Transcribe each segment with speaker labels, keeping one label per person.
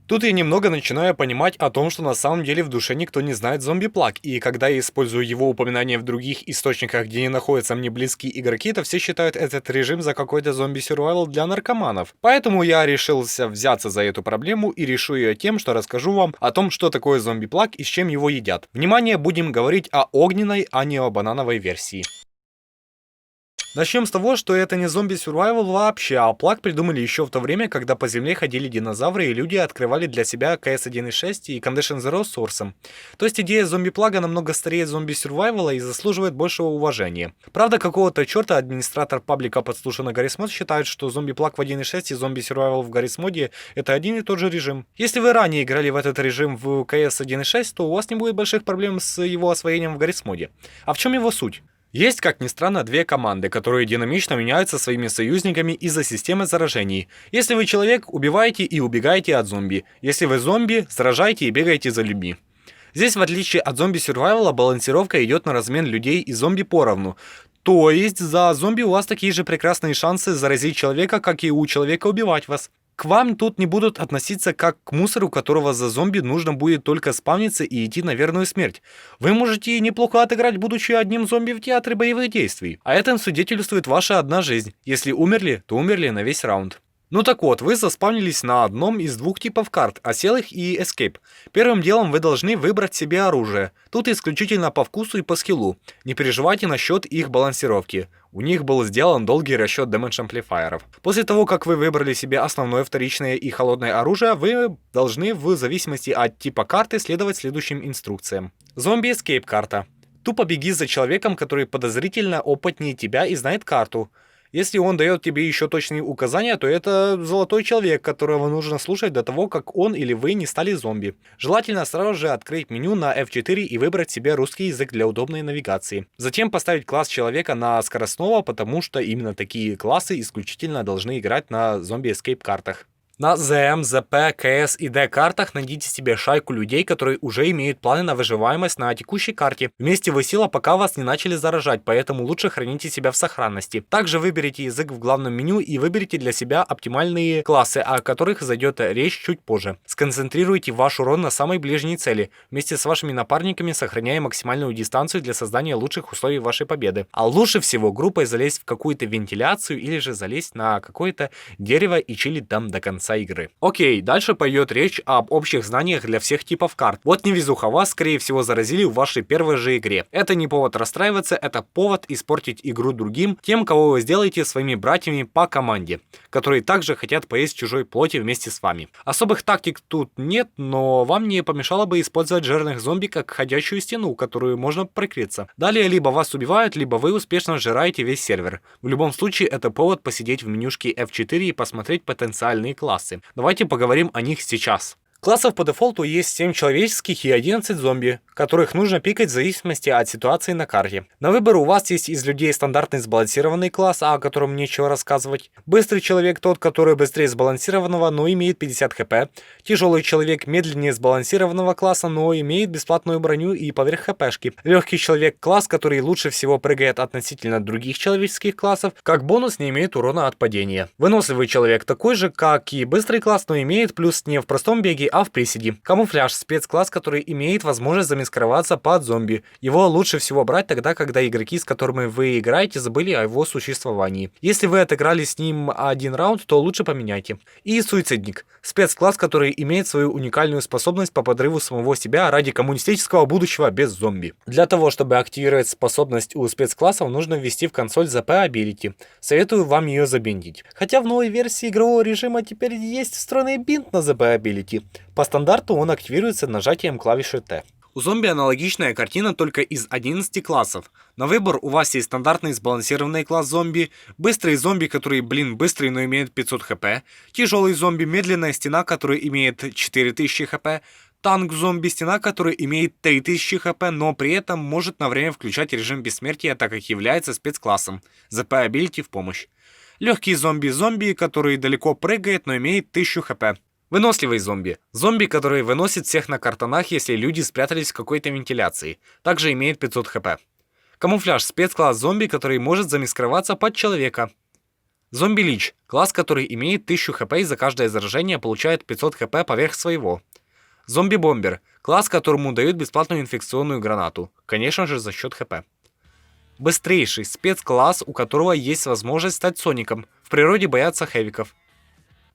Speaker 1: Тут я немного начинаю понимать о том, что на самом деле в душе никто не знает зомби-плаг, и когда я использую его упоминание в других источниках, где не находятся мне близкие игроки, то все считают этот режим за какой-то зомби-сюрвайвал для наркоманов. Поэтому я решился взяться за эту проблему и решу ее тем, что расскажу вам о том, что такое зомби-плаг и с чем его едят. Внимание, будем говорить о огненной, а не о банановой версии. Начнем с того, что это не зомби-сюрвайвал вообще, а плаг придумали еще в то время, когда по земле ходили динозавры и люди открывали для себя CS 1.6 и Condition Zero с Source. То есть идея зомби-плага намного старее зомби-сюрвайвала и заслуживает большего уважения. Правда, какого-то черта администратор паблика подслушанный Гаррис Мод считает, что зомби-плаг в 1.6 и зомби-сюрвайвал в Гаррис Моде это один и тот же режим. Если вы ранее играли в этот режим в CS 1.6, то у вас не будет больших проблем с его освоением в Гаррис Моде. А в чем его суть? Есть, как ни странно, две команды, которые динамично меняются своими союзниками из-за системы заражений. Если вы человек, убиваете и убегаете от зомби. Если вы зомби, заражаете и бегаете за людьми. Здесь, в отличие от зомби-сюрвайвала, балансировка идет на размен людей и зомби поровну. То есть за зомби у вас такие же прекрасные шансы заразить человека, как и у человека убивать вас. К вам тут не будут относиться как к мусору, которого за зомби нужно будет только спавниться и идти на верную смерть. Вы можете неплохо отыграть, будучи одним зомби в театре боевых действий. А это свидетельствует ваша одна жизнь. Если умерли, то умерли на весь раунд. Ну так вот, вы заспавнились на одном из двух типов карт, оселых и Escape. Первым делом вы должны выбрать себе оружие. Тут исключительно по вкусу и по скиллу. Не переживайте насчет их балансировки. У них был сделан долгий расчет damage амплифайеров. После того, как вы выбрали себе основное, вторичное и холодное оружие, вы должны в зависимости от типа карты следовать следующим инструкциям. Зомби Escape карта. Тупо беги за человеком, который подозрительно опытнее тебя и знает карту. Если он дает тебе еще точные указания, то это золотой человек, которого нужно слушать до того, как он или вы не стали зомби. Желательно сразу же открыть меню на F4 и выбрать себе русский язык для удобной навигации. Затем поставить класс человека на скоростного, потому что именно такие классы исключительно должны играть на зомби-эскейп картах. На ZM, ZP, КС и D картах найдите себе шайку людей, которые уже имеют планы на выживаемость на текущей карте. Вместе вы сила, пока вас не начали заражать, поэтому лучше храните себя в сохранности. Также выберите язык в главном меню и выберите для себя оптимальные классы, о которых зайдет речь чуть позже. Сконцентрируйте ваш урон на самой ближней цели, вместе с вашими напарниками сохраняя максимальную дистанцию для создания лучших условий вашей победы. А лучше всего группой залезть в какую-то вентиляцию или же залезть на какое-то дерево и чилить там до конца игры. Окей, дальше пойдет речь об общих знаниях для всех типов карт. Вот невезуха, вас скорее всего заразили в вашей первой же игре. Это не повод расстраиваться, это повод испортить игру другим, тем, кого вы сделаете своими братьями по команде, которые также хотят поесть чужой плоти вместе с вами. Особых тактик тут нет, но вам не помешало бы использовать жирных зомби как ходячую стену, которую можно прикрыться. Далее либо вас убивают, либо вы успешно сжираете весь сервер. В любом случае это повод посидеть в менюшке F4 и посмотреть потенциальные классы. Давайте поговорим о них сейчас. Классов по дефолту есть 7 человеческих и 11 зомби, которых нужно пикать в зависимости от ситуации на карте. На выбор у вас есть из людей стандартный сбалансированный класс, о котором нечего рассказывать. Быстрый человек тот, который быстрее сбалансированного, но имеет 50 хп. Тяжелый человек медленнее сбалансированного класса, но имеет бесплатную броню и поверх хпшки. Легкий человек класс, который лучше всего прыгает относительно других человеческих классов, как бонус не имеет урона от падения. Выносливый человек такой же, как и быстрый класс, но имеет плюс не в простом беге, а в приседе. Камуфляж — спецкласс, который имеет возможность замаскироваться под зомби. Его лучше всего брать тогда, когда игроки, с которыми вы играете, забыли о его существовании. Если вы отыграли с ним один раунд, то лучше поменяйте. И суицидник — спецкласс, который имеет свою уникальную способность по подрыву самого себя ради коммунистического будущего без зомби. Для того, чтобы активировать способность у спецклассов, нужно ввести в консоль ZP Ability. Советую вам ее забиндить. Хотя в новой версии игрового режима теперь есть встроенный бинт на ZP Ability. По стандарту он активируется нажатием клавиши T. У зомби аналогичная картина, только из 11 классов. На выбор у вас есть стандартный сбалансированный класс зомби, быстрый зомби, который, быстрый, но имеет 500 хп, тяжелый зомби, медленная стена, которая имеет 4000 хп, танк зомби, стена, которая имеет 3000 хп, но при этом может на время включать режим бессмертия, так как является спецклассом. ZP Ability в помощь. Легкий зомби, который далеко прыгает, но имеет 1000 хп. Выносливый зомби. Зомби, который выносит всех на картонах, если люди спрятались в какой-то вентиляции. Также имеет 500 хп. Камуфляж — спецкласс зомби, который может замаскироваться под человека. Зомби-лич. Класс, который имеет 1000 хп и за каждое заражение получает 500 хп поверх своего. Зомби-бомбер. Класс, которому дают бесплатную инфекционную гранату. Конечно же, за счет хп. Быстрейший. Спецкласс, у которого есть возможность стать Соником. В природе боятся хэвиков.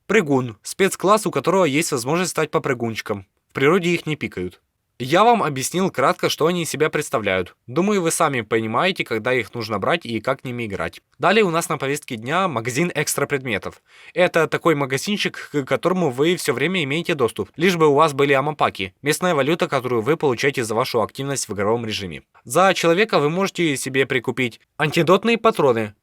Speaker 1: Прыгун. Спецкласс, у которого есть возможность стать попрыгунчиком. В природе их не пикают. Я вам объяснил кратко, что они из себя представляют. Думаю, вы сами понимаете, когда их нужно брать и как ними играть. Далее у нас на повестке дня магазин экстра предметов. Это такой магазинчик, к которому вы все время имеете доступ, лишь бы у вас были амапаки, местная валюта, которую вы получаете за вашу активность в игровом режиме. За человека вы можете себе прикупить антидотные патроны,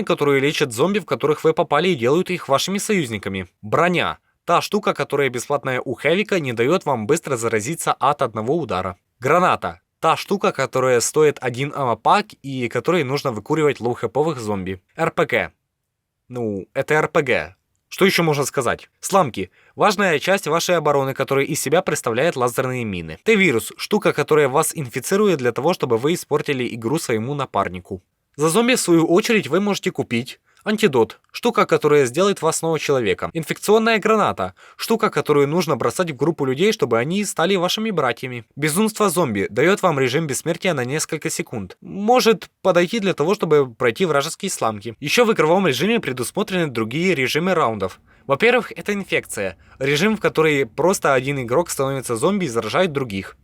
Speaker 1: которые лечат зомби, в которых вы попали и делают их вашими союзниками. Броня. Та штука, которая бесплатная у Хэвика, не дает вам быстро заразиться от одного удара. Граната. Та штука, которая стоит 1 амапак и которой нужно выкуривать лоу-хэповых зомби. РПГ. Это РПГ. Что еще можно сказать? Сламки. Важная часть вашей обороны, которая из себя представляет лазерные мины. Т-вирус. Штука, которая вас инфицирует для того, чтобы вы испортили игру своему напарнику. За зомби, в свою очередь, вы можете купить антидот. Штука, которая сделает вас снова человеком. Инфекционная граната. Штука, которую нужно бросать в группу людей, чтобы они стали вашими братьями. Безумство зомби. Дает вам режим бессмертия на несколько секунд. Может подойти для того, чтобы пройти вражеские сламки. Еще в игровом режиме предусмотрены другие режимы раундов. Во-первых, это инфекция. Режим, в который просто один игрок становится зомби и заражает других.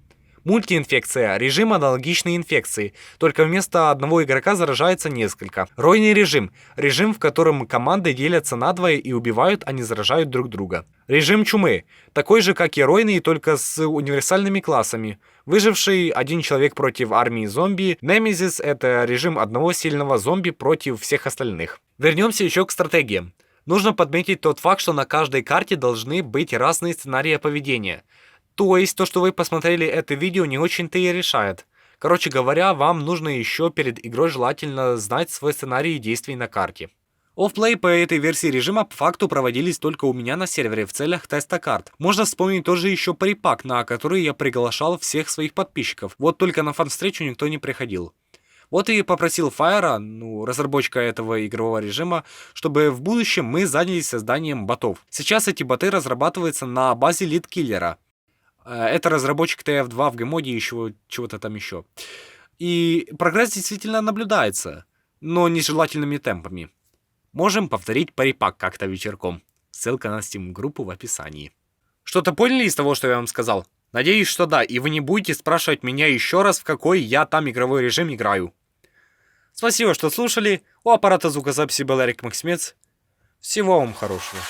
Speaker 1: Мультиинфекция. Режим аналогичный инфекции, только вместо одного игрока заражается несколько. Ройный режим. Режим, в котором команды делятся надвое и убивают, а не заражают друг друга. Режим чумы. Такой же, как и ройный, только с универсальными классами. Выживший один человек против армии зомби. Немезис — это режим одного сильного зомби против всех остальных. Вернемся еще к стратегиям. Нужно подметить тот факт, что на каждой карте должны быть разные сценарии поведения. То есть, то, что вы посмотрели это видео, не очень-то и решает. Короче говоря, вам нужно еще перед игрой желательно знать свой сценарий действий на карте. Оффплей по этой версии режима по факту проводились только у меня на сервере в целях теста карт. Можно вспомнить тоже еще парипак, на который я приглашал всех своих подписчиков. Вот только на фан-встречу никто не приходил. Вот и попросил Fire, разработчика этого игрового режима, чтобы в будущем мы занялись созданием ботов. Сейчас эти боты разрабатываются на базе лид-киллера. Это разработчик TF2 в геймоде и еще чего-то там еще. И прогресс действительно наблюдается, но нежелательными темпами. Можем повторить парипак как-то вечерком. Ссылка на Steam-группу в описании. Что-то поняли из того, что я вам сказал? Надеюсь, что да, и вы не будете спрашивать меня еще раз, в какой я там игровой режим играю. Спасибо, что слушали. У аппарата звукозаписи был Эрик Максимец. Всего вам хорошего.